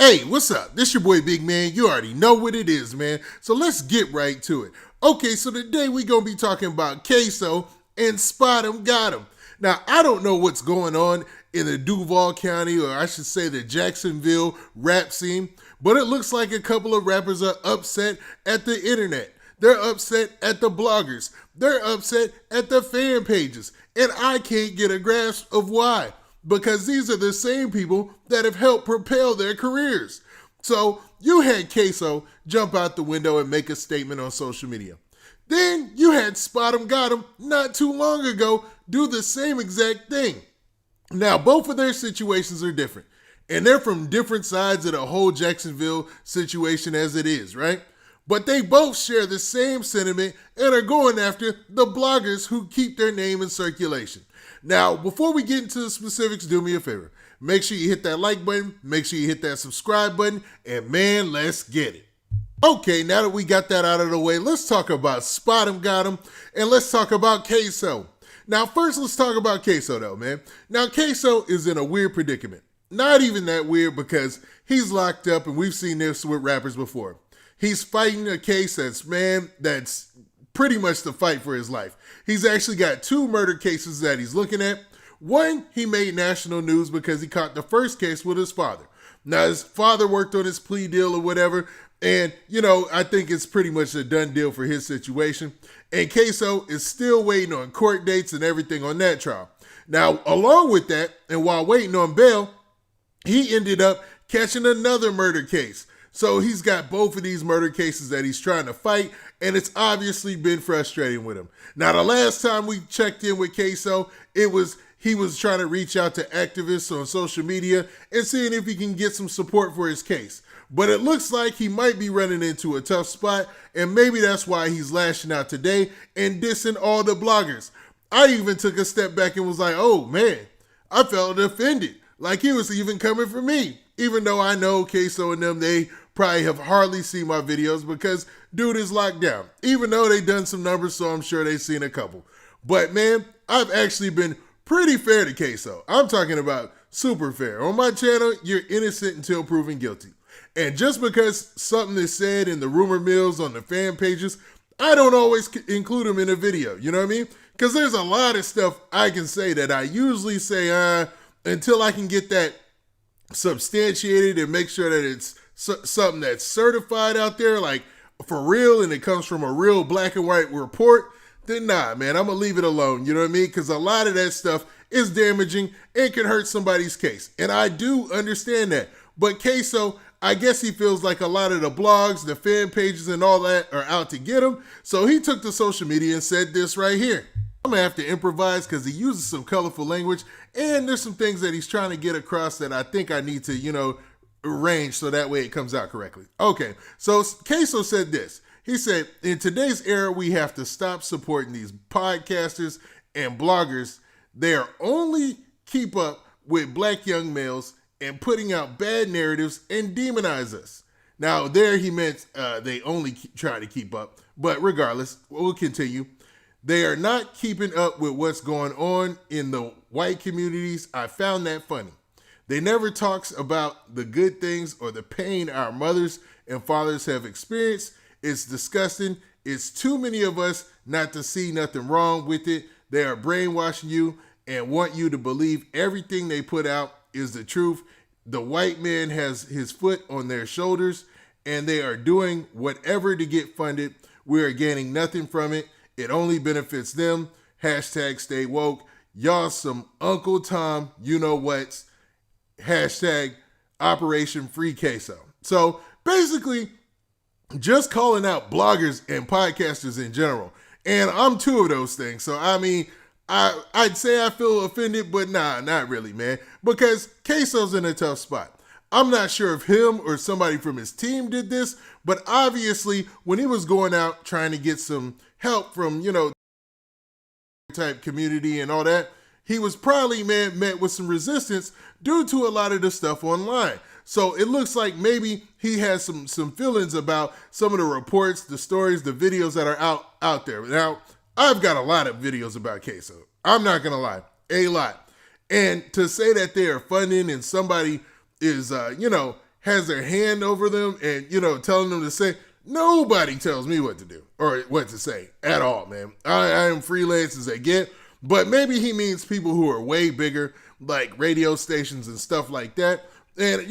Hey, what's up? This your boy Big Man. You already know what it is, man. So let's get right to it. Okay, so today we gonna be talking about KSOO and Spotemgottem. Now, I don't know what's going on in the Duval County, or I should say the Jacksonville rap scene, but it looks like a couple of rappers are upset at the internet. They're upset at the bloggers. They're upset at the fan pages. And I can't get a grasp of why. Because these are the same people that have helped propel their careers. So you had KSOO jump out the window and make a statement on social media. Then you had Spotemgottem not too long ago do the same exact thing. Now, both of their situations are different. And they're from different sides of the whole Jacksonville situation as it is, right? But they both share the same sentiment and are going after the bloggers who keep their name in circulation. Now, before we get into the specifics, do me a favor. Make sure you hit that like button, make sure you hit that subscribe button, and man, let's get it. Okay, now that we got that out of the way, let's talk about Spotemgottem and let's talk about KSOO. Now, first, let's talk about KSOO though, man. Now, KSOO is in a weird predicament. Not even that weird because he's locked up and we've seen this with rappers before. He's fighting a case that's pretty much the fight for his life. He's actually got 2 murder cases that he's looking at. One, he made national news because he caught the first case with his father. Now, his father worked on his plea deal or whatever, and, I think it's pretty much a done deal for his situation. And KSOO is still waiting on court dates and everything on that trial. Now, along with that, and while waiting on bail, he ended up catching another murder case. So he's got both of these murder cases that he's trying to fight, and it's obviously been frustrating with him. Now, the last time we checked in with KSOO, he was trying to reach out to activists on social media and seeing if he can get some support for his case. But it looks like he might be running into a tough spot, and maybe that's why he's lashing out today and dissing all the bloggers. I even took a step back and was like, oh man, I felt offended. Like he was even coming for me. Even though I know KSOO and them, they probably have hardly seen my videos because dude is locked down. Even though they done some numbers, so I'm sure they've seen a couple. But man, I've actually been pretty fair to KSOO. I'm talking about super fair. On my channel, you're innocent until proven guilty. And just because something is said in the rumor mills on the fan pages, I don't always include them in a video. You know what I mean? Because there's a lot of stuff I can say that I usually say until I can get that substantiated and make sure that it's something that's certified out there, like for real, and it comes from a real black and white report, then nah, man, I'm gonna leave it alone. You know what I mean? Because a lot of that stuff is damaging and can hurt somebody's case. And I do understand that. But KSOO, I guess he feels like a lot of the blogs, the fan pages and all that are out to get him. So he took to social media and said this right here. I'm gonna have to improvise because he uses some colorful language and there's some things that he's trying to get across that I think I need to, arrange so that way it comes out correctly. Okay, so KSOO said this. He said, in today's era, we have to stop supporting these podcasters and bloggers. They are only keep up with black young males and putting out bad narratives and demonize us. Now, there he meant they only try to keep up, but regardless, we'll continue. They are not keeping up with what's going on in the white communities. I found that funny. They never talks about the good things or the pain our mothers and fathers have experienced. It's disgusting. It's too many of us not to see nothing wrong with it. They are brainwashing you and want you to believe everything they put out is the truth. The white man has his foot on their shoulders and they are doing whatever to get funded. We are gaining nothing from it. It only benefits them. Hashtag stay woke. Y'all some Uncle Tom, you know what's. Hashtag Operation Free KSOO. So basically, just calling out bloggers and podcasters in general. And I'm 2 of those things. So I mean, I'd say I feel offended, but nah, not really, man. Because KSOO's in a tough spot. I'm not sure if him or somebody from his team did this, but obviously when he was going out trying to get some help from, type community and all that, he was probably met with some resistance due to a lot of the stuff online. So it looks like maybe he has some feelings about some of the reports, the stories, the videos that are out there. Now, I've got a lot of videos about KSOO. I'm not going to lie, a lot. And to say that they are funding and somebody is, has their hand over them and, telling them to say, nobody tells me what to do or what to say at all, man. I am freelance as they get, but maybe he means people who are way bigger, like radio stations and stuff like that. And,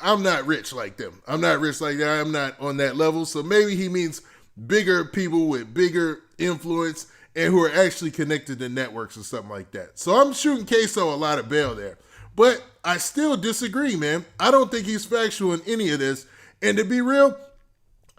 I'm not rich like them. I'm not rich like that. I'm not on that level. So maybe he means bigger people with bigger influence and who are actually connected to networks or something like that. So I'm shooting KSOO a lot of bail there. But I still disagree, man. I don't think he's factual in any of this. And to be real,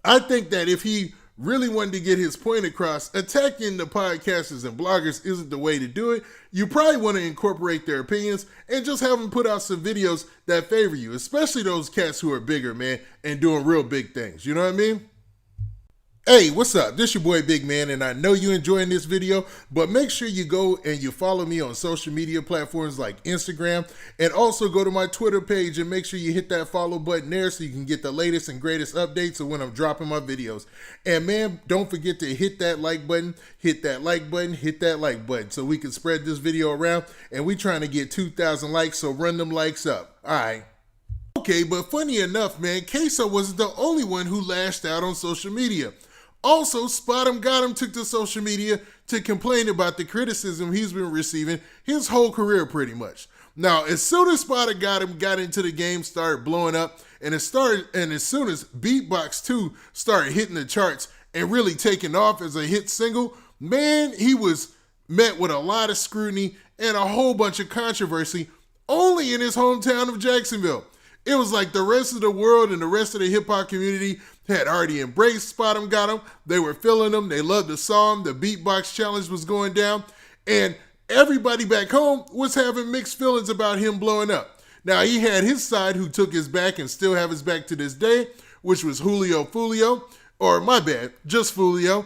I think that if he really wanted to get his point across, attacking the podcasters and bloggers isn't the way to do it. You probably want to incorporate their opinions and just have them put out some videos that favor you, especially those cats who are bigger, man, and doing real big things. You know what I mean? Hey, what's up? This your boy Big Man, and I know you're enjoying this video, but make sure you go and you follow me on social media platforms like Instagram, and also go to my Twitter page and make sure you hit that follow button there so you can get the latest and greatest updates of when I'm dropping my videos. And man, don't forget to hit that like button, hit that like button, hit that like button so we can spread this video around, and we trying to get 2,000 likes, so run them likes up. All right. Okay, but funny enough, man, KSOO wasn't the only one who lashed out on social media. Also, Spotemgottem took to social media to complain about the criticism he's been receiving his whole career pretty much. Now, as soon as Spotemgottem got into the game, started blowing up, and as soon as Beatbox 2 started hitting the charts and really taking off as a hit single, man, he was met with a lot of scrutiny and a whole bunch of controversy only in his hometown of Jacksonville. It was like the rest of the world and the rest of the hip-hop community had already embraced Spotemgottem. They were feeling him. They loved the song. The beatbox challenge was going down. And everybody back home was having mixed feelings about him blowing up. Now, he had his side who took his back and still have his back to this day, which was Julio Fulio, or my bad, just Fulio,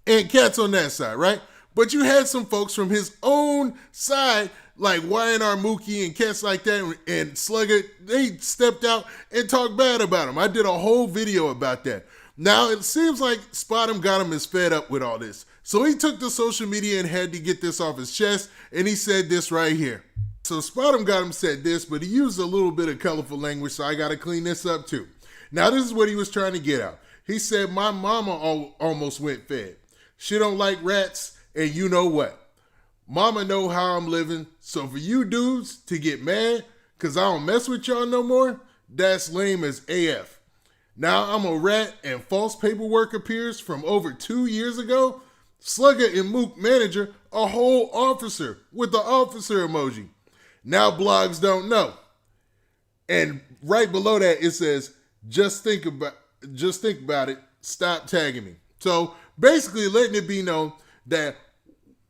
and cats on that side, right? But you had some folks from his own side like Y&R Mookie and cats like that and Slugger, they stepped out and talked bad about him. I did a whole video about that. Now, it seems like Spotemgottem is fed up with all this. So he took to social media and had to get this off his chest, and he said this right here. So Spotemgottem said this, but he used a little bit of colorful language, so I got to clean this up too. Now, this is what he was trying to get out. He said, my mama almost went fed. She don't like rats, and you know what? Mama know how I'm living, so for you dudes to get mad because I don't mess with y'all no more, that's lame as AF. Now I'm a rat and false paperwork appears from over 2 years ago. Slugger and Mook manager, a whole officer with the officer emoji. Now blogs don't know. And right below that it says, just think about it, stop tagging me. So basically letting it be known that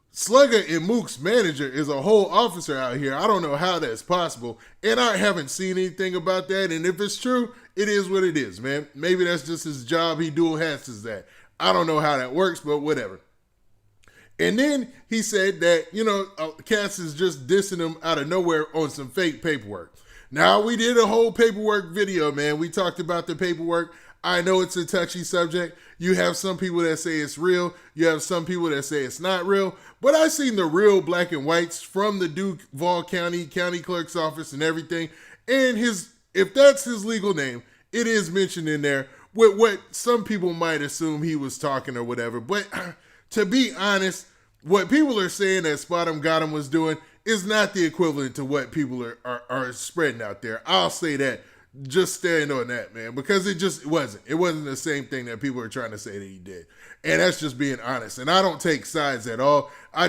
Slugger and Mook's manager is a whole officer out here. I don't know how that's possible, and I haven't seen anything about that, and if it's true, it is what it is, man. Maybe that's just his job. He dual hats as that. I don't know how that works, but whatever. And then he said that, Cass is just dissing him out of nowhere on some fake paperwork. Now, we did a whole paperwork video, man. We talked about the paperwork. I know it's a touchy subject. You have some people that say it's real. You have some people that say it's not real. But I've seen the real black and whites from the Duval County clerk's office and everything. And if that's his legal name, it is mentioned in there with what some people might assume he was talking or whatever. But to be honest, what people are saying that Spotemgottem was doing is not the equivalent to what people are spreading out there. I'll say that. Just stand on that, man, because it wasn't. It wasn't the same thing that people are trying to say that he did. And that's just being honest. And I don't take sides at all. I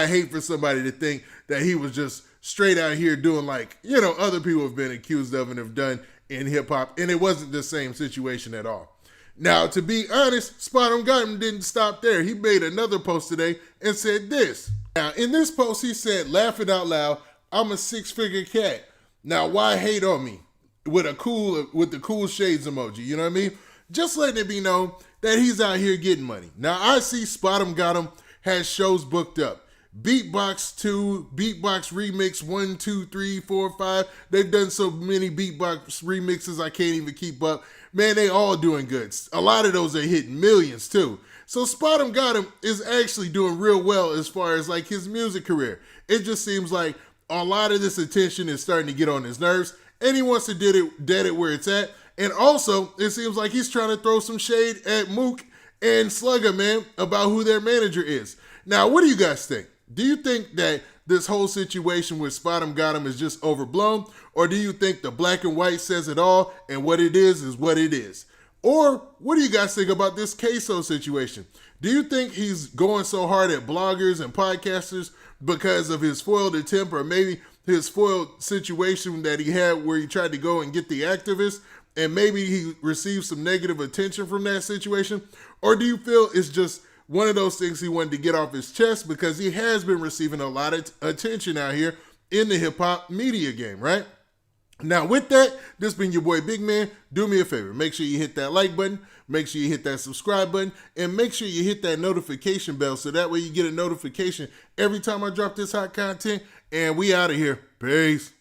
hate for somebody to think that he was just straight out here doing like, other people have been accused of and have done in hip hop. And it wasn't the same situation at all. Now, to be honest, Spotemgottem didn't stop there. He made another post today and said this. Now, in this post, he said, laughing out loud, I'm a 6-figure cat. Now, why hate on me? With the cool shades emoji, you know what I mean? Just letting it be known that he's out here getting money. Now, I see Spotemgottem has shows booked up. Beatbox 2, Beatbox Remix 1, 2, 3, 4, 5. They've done so many Beatbox remixes, I can't even keep up. Man, they all doing good. A lot of those are hitting millions, too. So Spotemgottem is actually doing real well as far as, like, his music career. It just seems like a lot of this attention is starting to get on his nerves, and he wants to dead it where it's at. And also, it seems like he's trying to throw some shade at Mook and Slugger, man, about who their manager is. Now, what do you guys think? Do you think that this whole situation with Spotemgottem is just overblown? Or do you think the black and white says it all and what it is what it is? Or what do you guys think about this KSOO situation? Do you think he's going so hard at bloggers and podcasters because of his foiled attempt, or maybe his foiled situation that he had where he tried to go and get the activists, and maybe he received some negative attention from that situation? Or do you feel it's just one of those things he wanted to get off his chest because he has been receiving a lot of attention out here in the hip-hop media game, right? Now, with that, this been your boy Big Man. Do me a favor. Make sure you hit that like button. Make sure you hit that subscribe button. And make sure you hit that notification bell so that way you get a notification every time I drop this hot content. And we out of here. Peace.